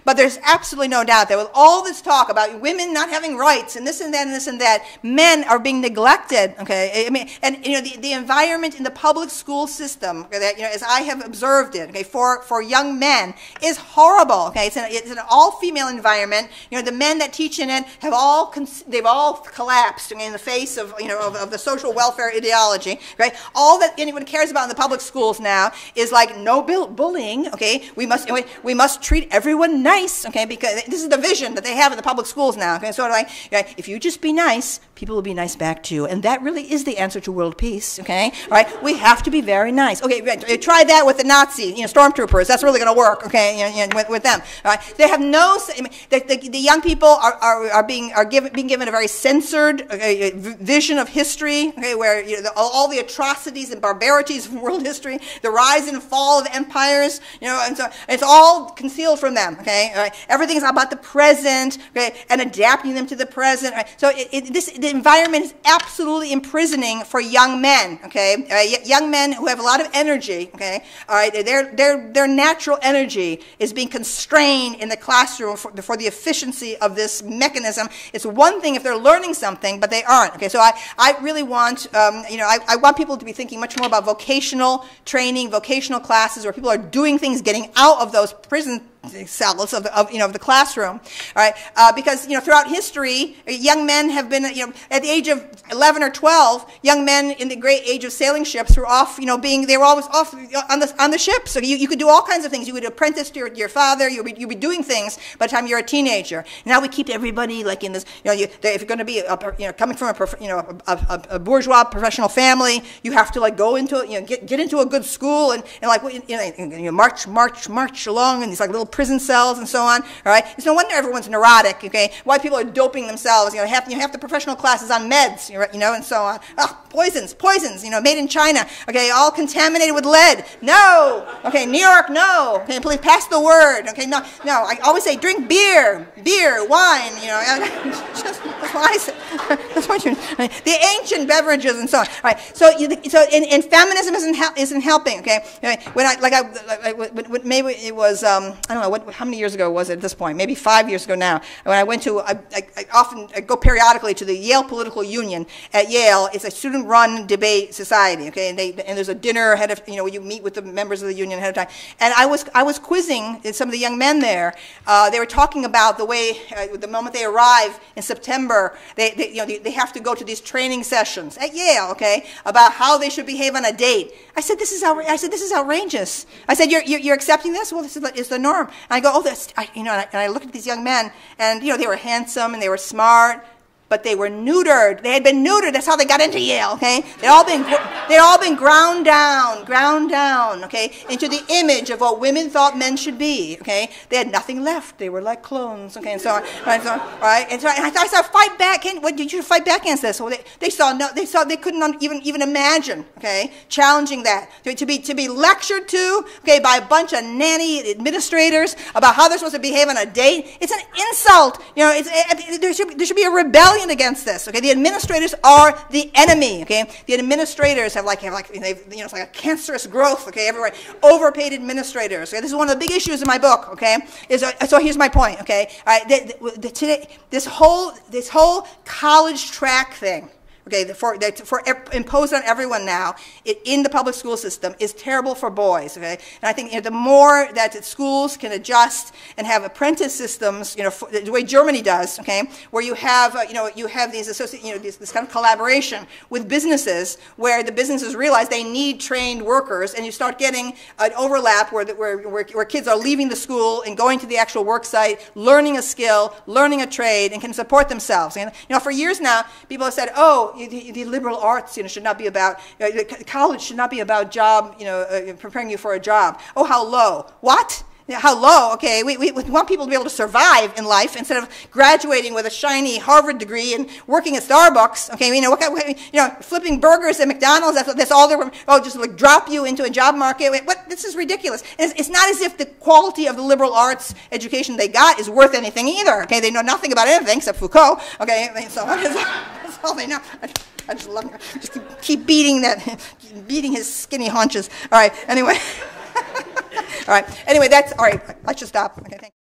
But there's absolutely no doubt that with all this talk about women not having rights and this and that and this and that, men are being neglected, okay? I mean, and the environment in the public school system, okay, that, as I have observed it, okay, for young men is horrible, okay? It's an all-female environment. The men that teach in it they've all collapsed, okay, in the face of of the social welfare ideology, right? All that anyone cares about in the public schools now is like no bullying, okay? We must treat everyone nice, okay? Because this is the vision that they have in the public schools now, okay? Sort of like, if you just be nice, people will be nice back to you, and that really is the answer to world peace, okay? All right, we have to be very nice. Okay, try that with the Nazi, stormtroopers. That's really going to work, okay? With them, all right? They have no. The young people are being given a very censored vision of history, okay, where all the atrocities and barbarities of world history, the rise and fall of empires, and so it's all concealed from them, okay? All right? Everything is about the present, okay, and adapting them to the present. Right? So the environment is absolutely imprisoning for young men, okay? Young men who have a lot of energy, okay? All right, their natural energy is being constrained in the classroom for the efficiency of this mechanism. It's one thing if they're learning something, but they aren't, okay? So I really want, I want people to be thinking much more about vocational training, vocational classes where people are doing things, getting out of those prison cells of the classroom, all right? Because throughout history, young men have been at the age of 11 or 12, young men in the great age of sailing ships were off, they were always off on the ship. So you could do all kinds of things. You would apprentice to your father. You'd be doing things by the time you're a teenager. Now we keep everybody like in this. If you're going to be coming from a bourgeois professional family, you have to like go into get into a good school and like march along in these like little prison cells and so on. All right, it's no wonder everyone's neurotic. Okay, why people are doping themselves. Half the professional classes on meds. And so on. Oh, poisons. Made in China. Okay, all contaminated with lead. No. Okay, New York. No. Okay, please pass the word. Okay, no. I always say drink beer, wine. That's what I say. That's what the ancient beverages and so on. All right. So and feminism isn't helping. Okay, when maybe it was I don't know how many years ago was it at this point? Maybe 5 years ago now. When I went to I go periodically to the Yale Political Union. At Yale, it's a student-run debate society. Okay, and there's a dinner ahead of where you meet with the members of the union ahead of time. And I was quizzing some of the young men there. They were talking about the way the moment they arrive in September, they have to go to these training sessions at Yale. Okay, about how they should behave on a date. I said this is outrageous. I said you're accepting this? Well, this is the norm. And I go, oh, and I looked at these young men, and they were handsome and they were smart, but they were neutered. They had been neutered. That's how they got into Yale. Okay, they'd all been ground down. Okay, into the image of what women thought men should be. Okay, they had nothing left. They were like clones. Okay, and so on. Right. And so I said, fight back. What did you fight back against this? Well, they couldn't even imagine. Okay, challenging that to be lectured to. Okay, by a bunch of nanny administrators about how they're supposed to behave on a date. It's an insult. There should be a rebellion against this. Okay, the administrators are the enemy. Okay, the administrators have it's like a cancerous growth. Okay, everywhere. Overpaid administrators. Okay, this is one of the big issues in my book. Okay, so here's my point. Okay, all right. Today, this whole college track thing. Okay, for imposed on everyone now in the public school system is terrible for boys. Okay, and I think the more that schools can adjust and have apprentice systems, the way Germany does. Okay, where you have these this kind of collaboration with businesses where the businesses realize they need trained workers, and you start getting an overlap where kids are leaving the school and going to the actual work site, learning a skill, learning a trade, and can support themselves. And for years now, people have said, oh. The liberal arts, should not be about college should not be about job, preparing you for a job. Oh, how low! What? How low? Okay, we want people to be able to survive in life instead of graduating with a shiny Harvard degree and working at Starbucks. Okay, flipping burgers at McDonald's. That's all they're. Oh, just like drop you into a job market. What? This is ridiculous. And it's not as if the quality of the liberal arts education they got is worth anything either. Okay, they know nothing about anything except Foucault. Okay, so that's all they know. I just love him. Just keep beating his skinny haunches. All right. Anyway. All right. Anyway, that's all right. I should stop. Okay. Thanks.